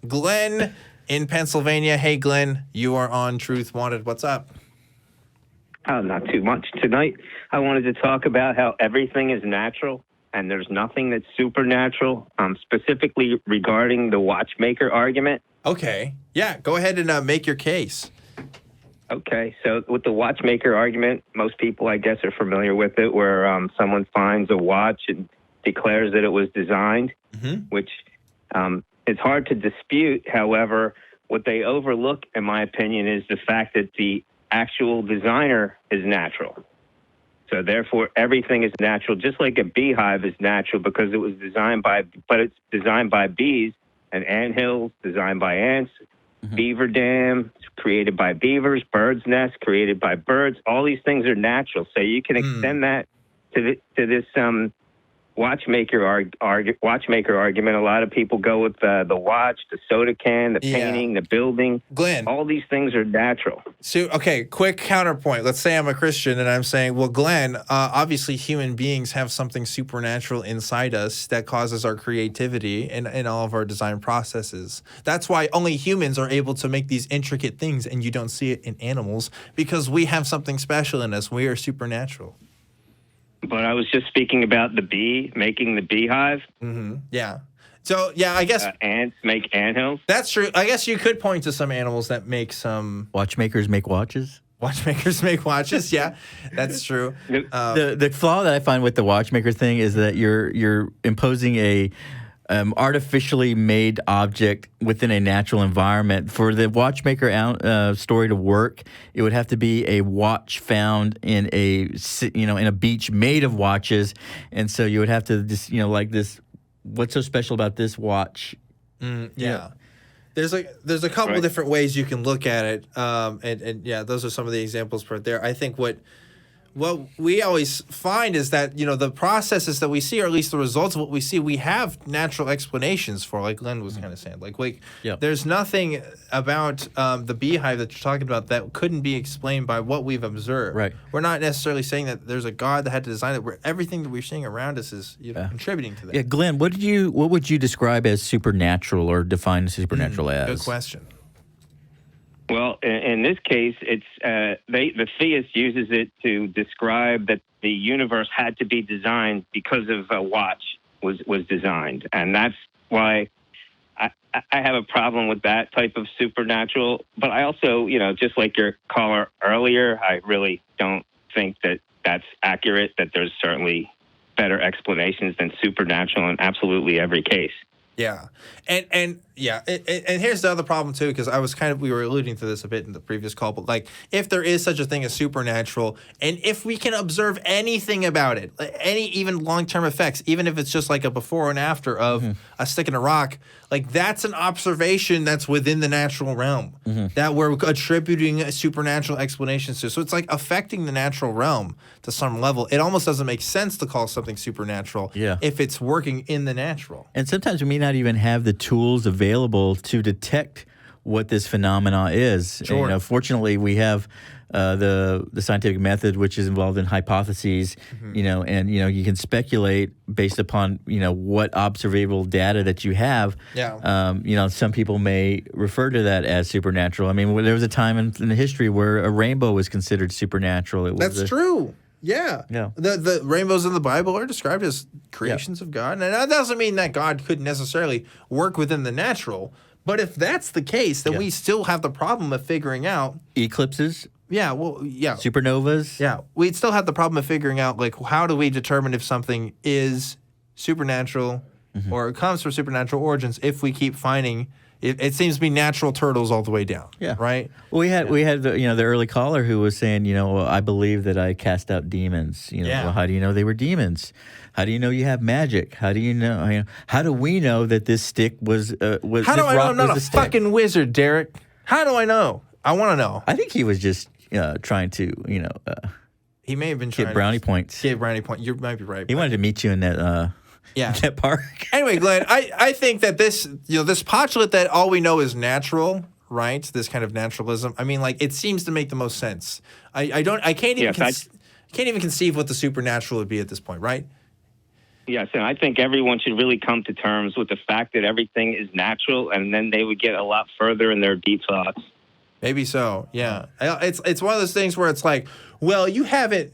Glenn in Pennsylvania. Hey, Glenn, you are on Truth Wanted. What's up? Not too much. Tonight, I wanted to talk about how everything is natural and there's nothing that's supernatural, specifically regarding the watchmaker argument. Okay. Yeah, go ahead and make your case. Okay, so with the watchmaker argument, most people, I guess, are familiar with it, where someone finds a watch and declares that it was designed, which is hard to dispute. However, what they overlook, in my opinion, is the fact that the actual designer is natural. So therefore, everything is natural, just like a beehive is natural because it was designed by, but it's designed by bees, and anthills designed by ants, beaver dam created by beavers, bird's nest created by birds. All these things are natural. So you can extend that to this watchmaker argument. A lot of people go with the watch, the soda can, the painting, the building. Glenn, all these things are natural. So, okay, quick counterpoint. Let's say I'm a Christian and I'm saying, well, Glenn, obviously human beings have something supernatural inside us that causes our creativity and all of our design processes. That's why only humans are able to make these intricate things and you don't see it in animals because we have something special in us. We are supernatural. But I was just speaking about the bee making the beehive. Yeah. So, yeah, I guess... ants make anthills. That's true. I guess you could point to some animals that make some... Watchmakers make watches? Watchmakers make watches, yeah. That's true. The flaw that I find with the watchmaker thing is that you're imposing a... artificially made object within a natural environment. For the watchmaker story to work, it would have to be a watch found in a beach made of watches, and so you would have to just like this. What's so special about this watch? Yeah. There's a couple different ways you can look at it, and yeah, those are some of the examples right there. I think what we always find is that, the processes that we see, or at least the results of what we see, we have natural explanations for, like Glenn was kind of saying. There's nothing about the beehive that you're talking about that couldn't be explained by what we've observed. Right. We're not necessarily saying that there's a God that had to design it, where everything that we're seeing around us is contributing to that. Yeah, Glenn, what would you describe as supernatural or define supernatural as? Good question. Well, in this case, it's the theist uses it to describe that the universe had to be designed because of a watch was designed, and that's why I have a problem with that type of supernatural. But I also, just like your caller earlier, I really don't think that that's accurate. That there's certainly better explanations than supernatural in absolutely every case. Yeah. And here's the other problem too, because we were alluding to this a bit in the previous call, but if there is such a thing as supernatural, and if we can observe anything about it, any even long-term effects, even if it's just like a before and after of a stick in a rock, that's an observation that's within the natural realm that we're attributing supernatural explanations to. So it's affecting the natural realm to some level. It almost doesn't make sense to call something supernatural if it's working in the natural. And sometimes we may not even have the tools available to detect what this phenomena is. Sure. And, fortunately, we have the scientific method, which is involved in hypotheses. And you can speculate based upon what observable data that you have. Yeah. Some people may refer to that as supernatural. I mean, there was a time in the history where a rainbow was considered supernatural. That's true. Yeah. The rainbows in the Bible are described as creations of God. And that doesn't mean that God couldn't necessarily work within the natural. But if that's the case, then we still have the problem of figuring out eclipses. Yeah, well, yeah. Supernovas. Yeah. We'd still have the problem of figuring out, how do we determine if something is supernatural or it comes from supernatural origins if we keep finding it seems to be natural turtles all the way down. Yeah. Right? Well, we had the early caller who was saying, I believe that I cast out demons. Well, how do you know they were demons? How do you know you have magic? How do you know? How do we know that this stick was? How do I know I'm not a fucking wizard, Derek? How do I know? I want to know. I think he was just trying to, he may have been trying get brownie points. Get brownie points. You might be right. He wanted to meet you in that. That park. Anyway, Glenn, I think that this postulate that all we know is natural, right? This kind of naturalism. I mean, it seems to make the most sense. I can't even conceive what the supernatural would be at this point, right? Yes, and I think everyone should really come to terms with the fact that everything is natural, and then they would get a lot further in their deep thoughts. Maybe so. Yeah. It's one of those things where it's like, well, you haven't,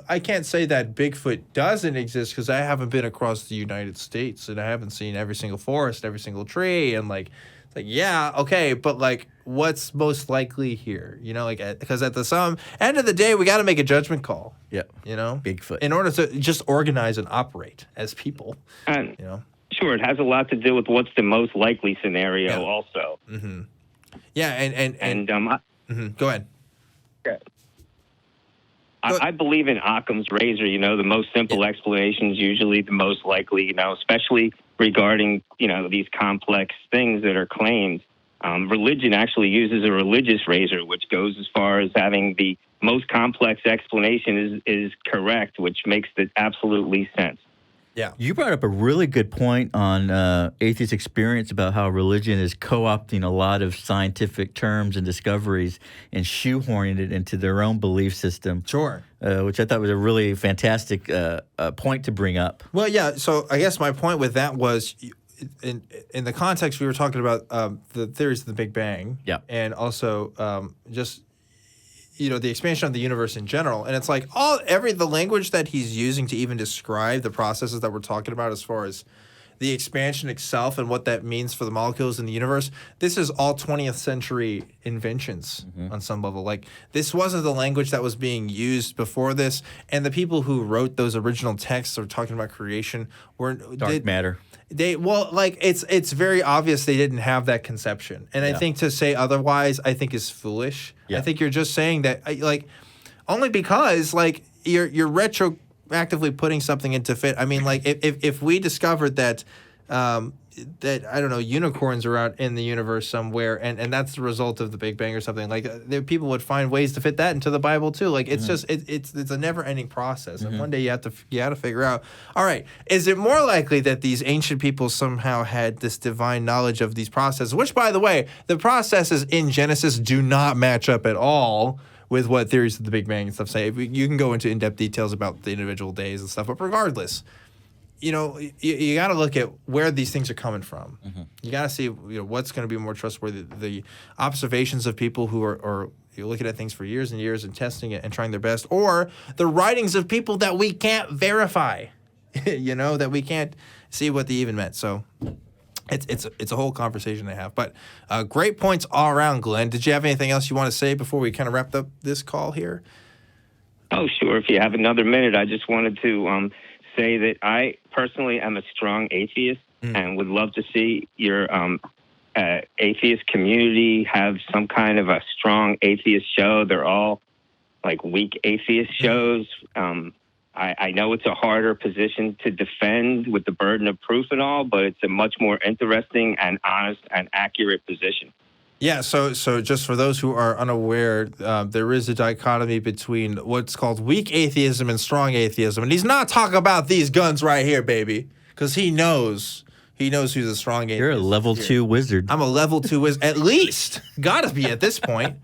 I can't say that Bigfoot doesn't exist because I haven't been across the United States and I haven't seen every single forest, every single tree. And it's like, yeah, okay. But what's most likely here? Because at the end of the day, we got to make a judgment call. Yep. Bigfoot. In order to just organize and operate as people. And sure, it has a lot to do with what's the most likely scenario also. Mm-hmm. Yeah, and go ahead. Yeah. I believe in Occam's razor. The most simple explanation is usually the most likely. Especially regarding these complex things that are claimed. Religion actually uses a religious razor, which goes as far as having the most complex explanation is correct, which makes absolutely sense. Yeah. You brought up a really good point on atheist experience about how religion is co-opting a lot of scientific terms and discoveries and shoehorning it into their own belief system. Sure. Which I thought was a really fantastic point to bring up. Well, yeah. So I guess my point with that was in the context we were talking about the theories of the Big Bang. Yeah. And also just the expansion of the universe in general. And it's like the language that he's using to even describe the processes that we're talking about as far as the expansion itself and what that means for the molecules in the universe, this is all 20th century inventions on some level. This wasn't the language that was being used before this. And the people who wrote those original texts or talking about creation Dark matter. It's very obvious they didn't have that conception. And I think to say otherwise, I think is foolish. Yeah. I think you're just saying that only because you're retroactively putting something into fit. I mean, if we discovered that that I don't know, unicorns are out in the universe somewhere, and that's the result of the Big Bang or something. People would find ways to fit that into the Bible too. It's just it's a never-ending process, and one day you have to figure out. All right, is it more likely that these ancient people somehow had this divine knowledge of these processes? Which, by the way, the processes in Genesis do not match up at all with what theories of the Big Bang and stuff say. You can go into in-depth details about the individual days and stuff, but regardless. You got to look at where these things are coming from. You got to see what's going to be more trustworthy. The observations of people who are looking at things for years and years and testing it and trying their best, or the writings of people that we can't verify, that we can't see what they even meant. So it's a whole conversation to have. But great points all around, Glenn. Did you have anything else you want to say before we kind of wrapped up this call here? Oh, sure. If you have another minute, I just wanted to say that I personally am a strong atheist and would love to see your atheist community have some kind of a strong atheist show. They're all weak atheist shows. I know it's a harder position to defend with the burden of proof and all, but it's a much more interesting and honest and accurate position. Yeah, so just for those who are unaware, there is a dichotomy between what's called weak atheism and strong atheism. And he's not talking about these guns right here, baby, because he knows who's a strong atheist. You're a level 2 wizard. I'm a level 2 wizard, at least. Gotta be at this point.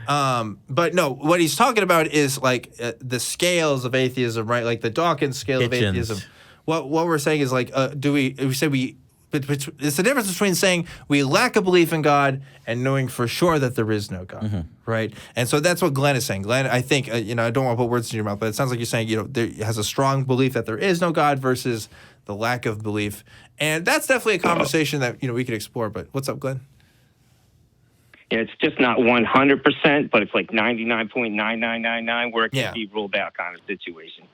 But no, what he's talking about is the scales of atheism, right? The Dawkins scale of atheism. What we're saying is it's the difference between saying we lack a belief in God and knowing for sure that there is no God, right? And so that's what Glenn is saying. Glenn, I think, I don't want to put words in your mouth, but it sounds like you're saying, there has a strong belief that there is no God versus the lack of belief. And that's definitely a conversation that, we could explore. But what's up, Glenn? Yeah, it's just not 100%, but it's 99.9999 where it can be ruled out kind of situation.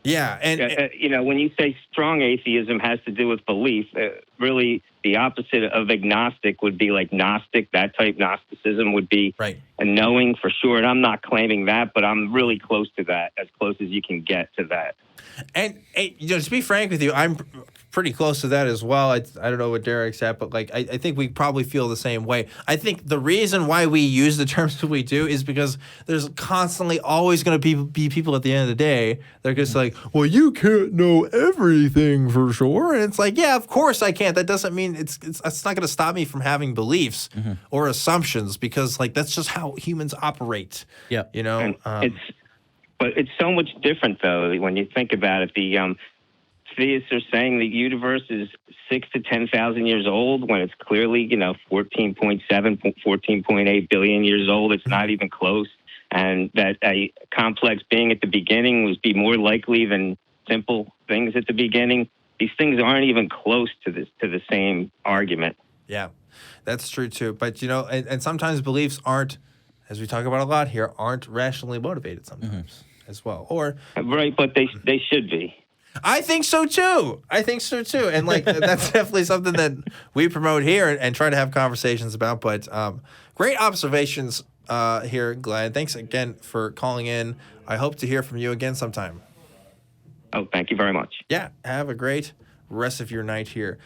Yeah, and when you say strong atheism has to do with belief, really the opposite of agnostic would be Gnostic. That type Gnosticism would be a knowing for sure. And I'm not claiming that, but I'm really close to that, as close as you can get to that. And to be frank with you, I'm pretty close to that as well. I don't know what Derek's at, but I think we probably feel the same way. I think the reason why we use the terms that we do is because there's constantly always going to be people at the end of the day. They're just well, you can't know everything for sure. And it's yeah, of course I can't. That doesn't mean it's not going to stop me from having beliefs or assumptions, because that's just how humans operate. Yeah. But it's so much different though when you think about it. theists are saying the universe is 6 to 10,000 years old when it's clearly, 14.7, 14.8 billion years old. It's not even close. And that a complex being at the beginning would be more likely than simple things at the beginning. These things aren't even close to the same argument. Yeah, that's true too. But and sometimes beliefs aren't, as we talk about a lot here, aren't rationally motivated sometimes as well. Or right, but they should be. I think so too. And that's definitely something that we promote here and try to have conversations about. But great observations here, Glenn. Thanks again for calling in. I hope to hear from you again sometime. Oh, thank you very much. Yeah, have a great rest of your night here.